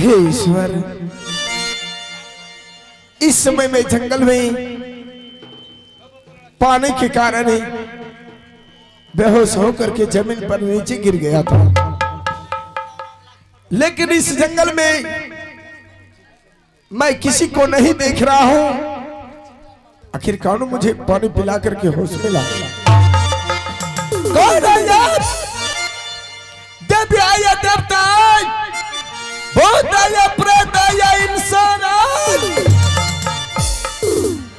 हे ईश्वर, इस समय मैं जंगल में पानी के कारण बेहोश होकर के जमीन पर नीचे गिर गया था। लेकिन इस जंगल में मैं किसी को नहीं देख रहा हूं। आखिर कौन मुझे पानी पिला करके होश में ला? कौन है यार? देवी आया, देवता भूत आया, प्रेत आया, इंसान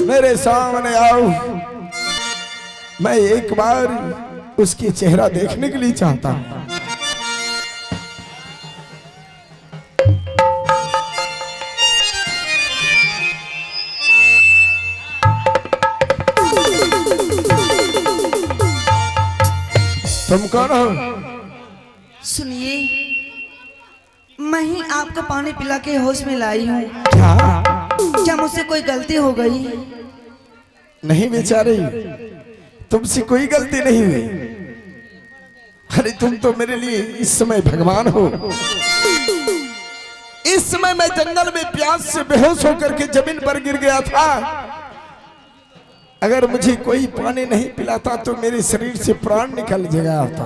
मेरे सामने आओ। मैं एक बार उसकी चेहरा देखने के लिए चाहता हूं। तुम कौन हो? सुनिए, मैं ही आपको पानी पिला के होश में लाई हूँ। क्या मुझसे कोई गलती हो गई? नहीं बेचारी, तुमसे कोई गलती नहीं हुई। अरे तुम तो मेरे लिए इस समय भगवान हो। इस समय मैं जंगल में प्यास से बेहोश होकर के जमीन पर गिर गया था। अगर मुझे कोई पानी नहीं पिलाता तो मेरे शरीर से प्राण निकल गया होता।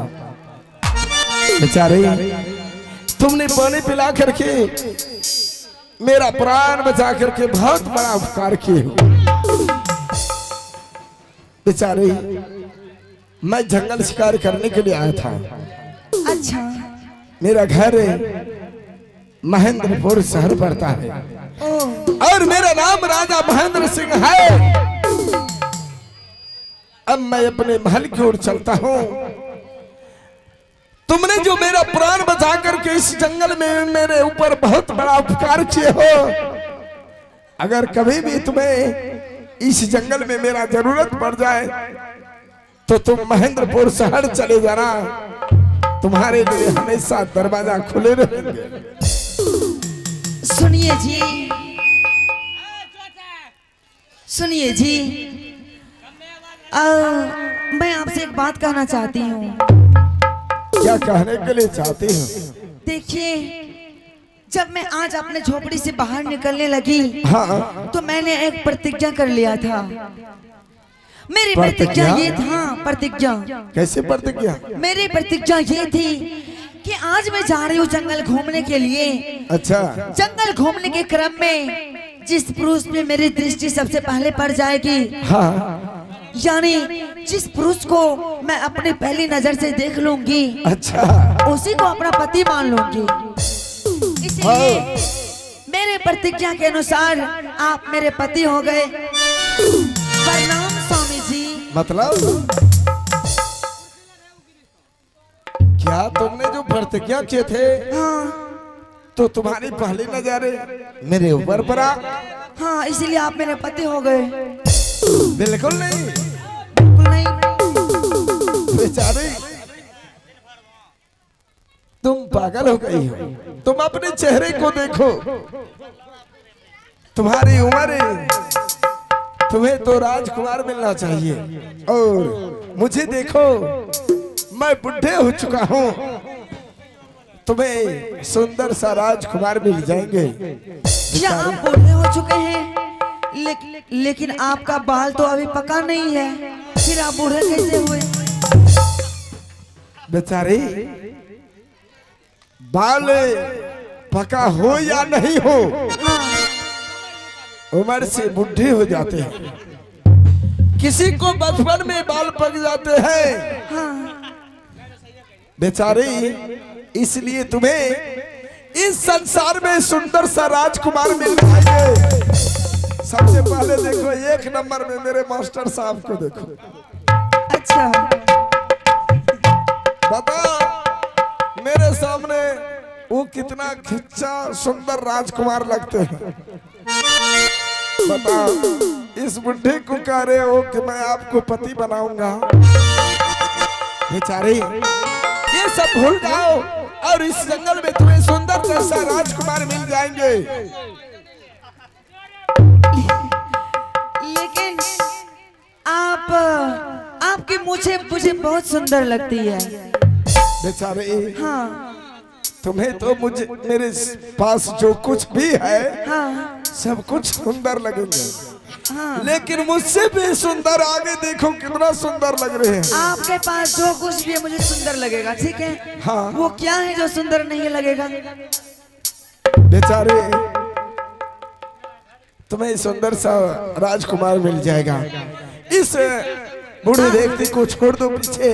बेचारे, तुमने पानी पिला करके मेरा प्राण बचा करके बहुत बड़ा उपकार किए हो। बेचारे, मैं जंगल शिकार करने के लिए आया था। अच्छा। मेरा घर महेंद्रपुर शहर पड़ता है और मेरा नाम राजा महेंद्र सिंह है। अब मैं अपने महल की ओर चलता हूं। तुमने जो मेरा प्राण बचा करके इस जंगल में मेरे ऊपर बहुत बड़ा उपकार किए हो। अगर कभी भी तुम्हें इस जंगल में मेरा जरूरत पड़ जाए तो तुम महेंद्रपुर शहर चले जाना। तुम्हारे लिए हमेशा दरवाजा खुले रहेंगे। सुनिए जी, सुनिए जी, मैं आपसे एक बात कहना चाहती हूँ। क्या कहने के लिए चाहती हो? देखिए, जब मैं आज अपने झोपड़ी से बाहर निकलने लगी, हाँ, तो मैंने एक प्रतिज्ञा कर लिया था। मेरी प्रतिज्ञा ये था। प्रतिज्ञा कैसे प्रतिज्ञा? मेरी प्रतिज्ञा ये थी कि आज मैं जा रही हूँ जंगल घूमने के लिए। अच्छा। जंगल घूमने के क्रम में जिस पुरुष में मेरी दृष्टि सबसे पहले पड़ जाएगी, हाँ, यानी जिस पुरुष को मैं अपनी पहली नजर से देख लूंगी, अच्छा, उसी को अपना पति मान लूंगी। इसलिए मेरे प्रतिज्ञा के अनुसार आप मेरे पति हो गए। प्रणाम स्वामी जी। मतलब क्या तुमने जो प्रतिज्ञा किए थे, तो तुम्हारी पहली नजर मेरे ऊपर पड़ा? हाँ, इसीलिए आप मेरे पति हो गए। बिल्कुल नहीं, बिल्कुल नहीं। बेचारी, तुम पागल हो गई हो। तुम अपने चेहरे को देखो। तुम्हारी उम्र, तुम्हें तो राजकुमार मिलना चाहिए और मुझे देखो, मैं बुढ़े हो चुका हूँ। तुम्हें सुंदर सा राजकुमार मिल जाएंगे। क्या आप बूढ़े हो चुके हैं? लेकिन आपका बाल तो अभी पका नहीं है, फिर आप बूढ़े कैसे हुए? बेचारी, बाल पका हो या नहीं हो, उम्र से बुढ़े हो जाते हैं। किसी को बचपन में बाल पक जाते हैं। बेचारी, इसलिए तुम्हें इस संसार में सुंदर सा राजकुमार मिल जाएंगे। सबसे पहले देखो, एक नंबर में मेरे मास्टर साहब को देखो। अच्छा। बता, मेरे सामने वो कितना खिच्चा सुंदर राजकुमार लगते हैं। बता, इस बुढ़े को कह रहे हो कि मैं आपको पति बनाऊंगा? बेचारी, ये सब भूल जाओ और इस जंगल में तुम्हें सुंदर जैसा राजकुमार मिल जाएंगे। लेकिन आपकी मुझे बहुत सुंदर लगती है। बेचारे, हाँ, तुम्हें तो मुझे मेरे पास जो कुछ भी है हाँ सब कुछ सुंदर लगेंगे, हाँ। लेकिन मुझसे भी सुंदर आगे देखो कितना सुंदर लग रहे हैं। आपके पास जो कुछ भी है मुझे सुंदर लगेगा, ठीक है। हाँ। वो क्या है जो सुंदर नहीं लगेगा? बेचारे तुम्हें सुंदर सा राजकुमार मिल जाएगा। इस बूढ़े व्यक्ति को छोड़ दो पीछे,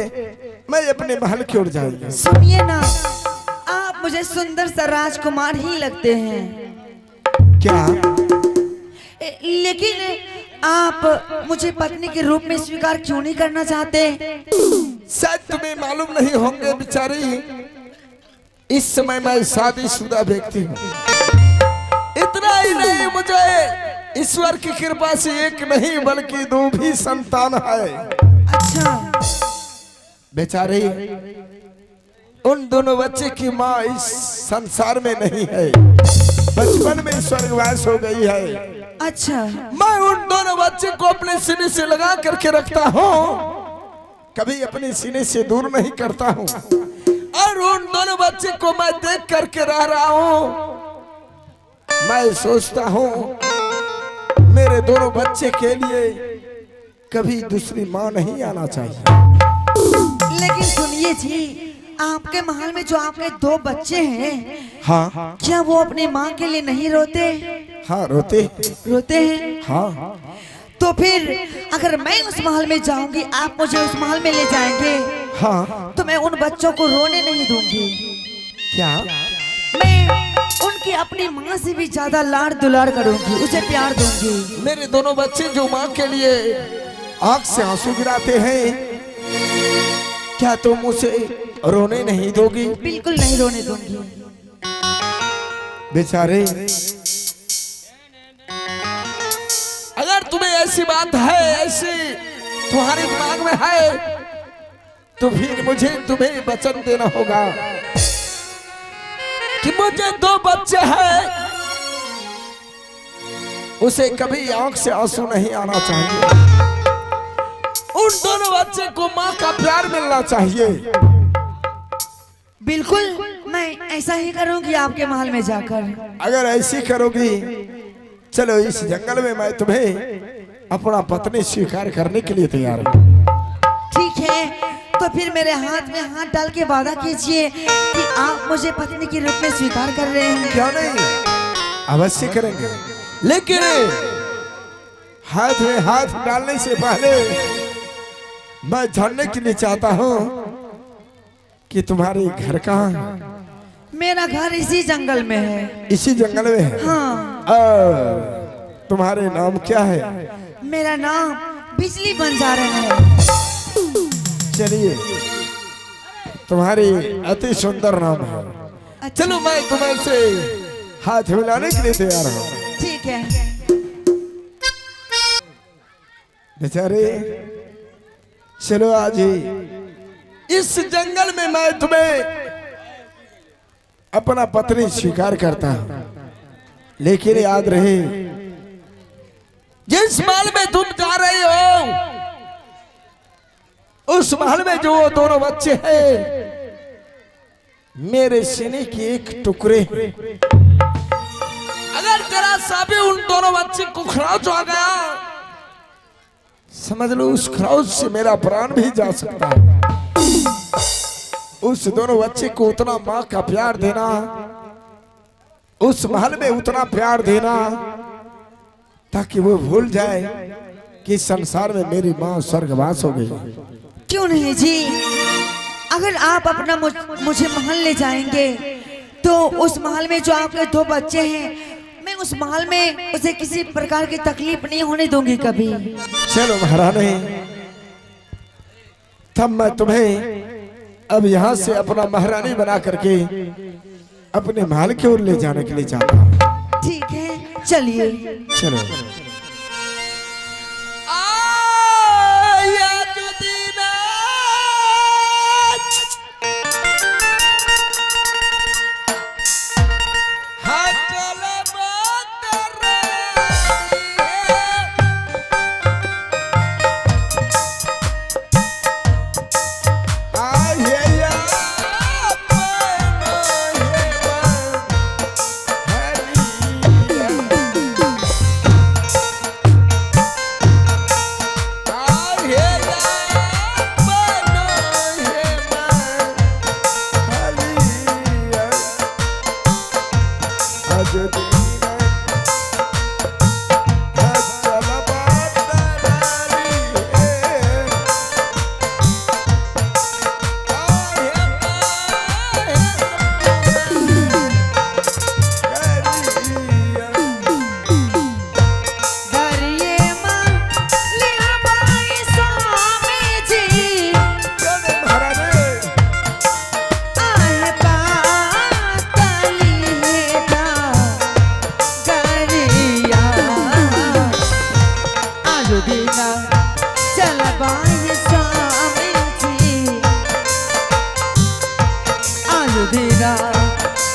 मैं अपने महल की ओर जाऊंगा। सुनिए ना, आप मुझे सुंदर सा राजकुमार ही लगते हैं क्या? लेकिन आप मुझे पत्नी के रूप में स्वीकार क्यों नहीं करना चाहते? शायद तुम्हें मालूम नहीं होंगे बेचारी, इस समय मैं शादीशुदा व्यक्ति हूँ। इतना ही नहीं, मुझे ईश्वर की कृपा से एक नहीं बल्कि दो भी संतान है। अच्छा। बेचारी उन दोनों बच्चे की माँ इस संसार में नहीं है, बचपन में स्वर्गवास हो गई है। अच्छा। मैं उन दोनों बच्चे को अपने सीने से लगा करके रखता हूँ, कभी अपने सीने से दूर नहीं करता हूँ, और उन दोनों बच्चे को मैं देख करके रह रहा हूँ। मैं सोचता हूँ मेरे दोनों बच्चे के लिए कभी दूसरी माँ नहीं आना चाहिए। लेकिन सुनिए जी, आपके महल में जो आपके दो बच्चे हैं, हाँ क्या वो अपनी माँ के लिए नहीं रोते? हाँ रोते हैं। हाँ। तो फिर अगर मैं उस महल में जाऊंगी, आप मुझे उस महल में ले जाएंगे, हाँ तो मैं उन बच्चों को रोने नहीं दूंगी। क्या? मैं उनकी अपनी माँ से भी ज्यादा लाड़ दुलार करूंगी, उसे प्यार दूंगी। मेरे दोनों बच्चे जो माँ के लिए आंख से आंसू गिराते हैं, क्या तुम उसे रोने नहीं दोगी? बिल्कुल नहीं रोने दूंगी। बेचारे, अगर तुम्हें ऐसी बात है, ऐसी तुम्हारे दिमाग में है, तो फिर मुझे तुम्हें वचन देना होगा कि मुझे दो बच्चे हैं, उसे कभी आंख से आंसू नहीं आना चाहिए। उन दोनों बच्चे को माँ का प्यार मिलना चाहिए। बिल्कुल, मैं ऐसा ही करूंगी आपके महल में जाकर। अगर ऐसी करोगी, चलो इस जंगल में मैं तुम्हें अपना पत्नी स्वीकार करने के लिए तैयार हूँ। ठीक है, तो फिर मेरे हाथ में हाथ डाल के वादा कीजिए कि आप मुझे पत्नी के रूप में स्वीकार कर रहे हैं। क्यों नहीं, अवश्य करेंगे, लेकिन हाथ में हाथ डालने से पहले मैं जानने के लिए चाहता हूँ कि तुम्हारे घर कहाँ है? मेरा घर इसी जंगल में है। इसी जंगल में है? हाँ। और तुम्हारे नाम क्या है? मेरा नाम बिजली बंजारा है। चलिए, तुम्हारी अति सुंदर नाम है। अच्छा। चलो मैं तुम्हें से हाथ मिलाने के लिए तैयार हूँ। ठीक है। बेचारे, चलो आज ही इस जंगल में मैं तुम्हें अपना पत्नी स्वीकार करता हूं, लेकिन याद रहे, जिस महल में तुम जा रहे हो, उस महल में जो दोनों बच्चे हैं, मेरे सीने के एक टुकड़े हैं। अगर जरा सा भी उन दोनों बच्चे को खराच आ गया, समझ लो उस खराच से मेरा प्राण भी जा सकता है। उस दोनों बच्चे को उतना माँ का प्यार देना, उस महल में उतना प्यार देना, ताकि वो भूल जाए कि संसार में मेरी माँ स्वर्गवास हो गई। क्यों नहीं जी, अगर आप अपना मुझे महल ले जाएंगे, तो उस महल में जो आपके दो बच्चे हैं, मैं उस महल में उसे किसी प्रकार की तकलीफ नहीं होने दूंगी कभी। चलो महारानी, तब मैं तुम्हें अब यहाँ से अपना महारानी बना करके अपने महल की ओर ले जाने के लिए चाहता हूँ। ठीक है, चलिए। चलो। दीना चल बाई स्वामी जी आज दीना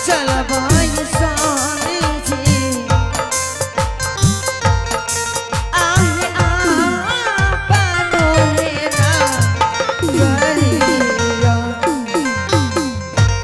चल बाई स्वामी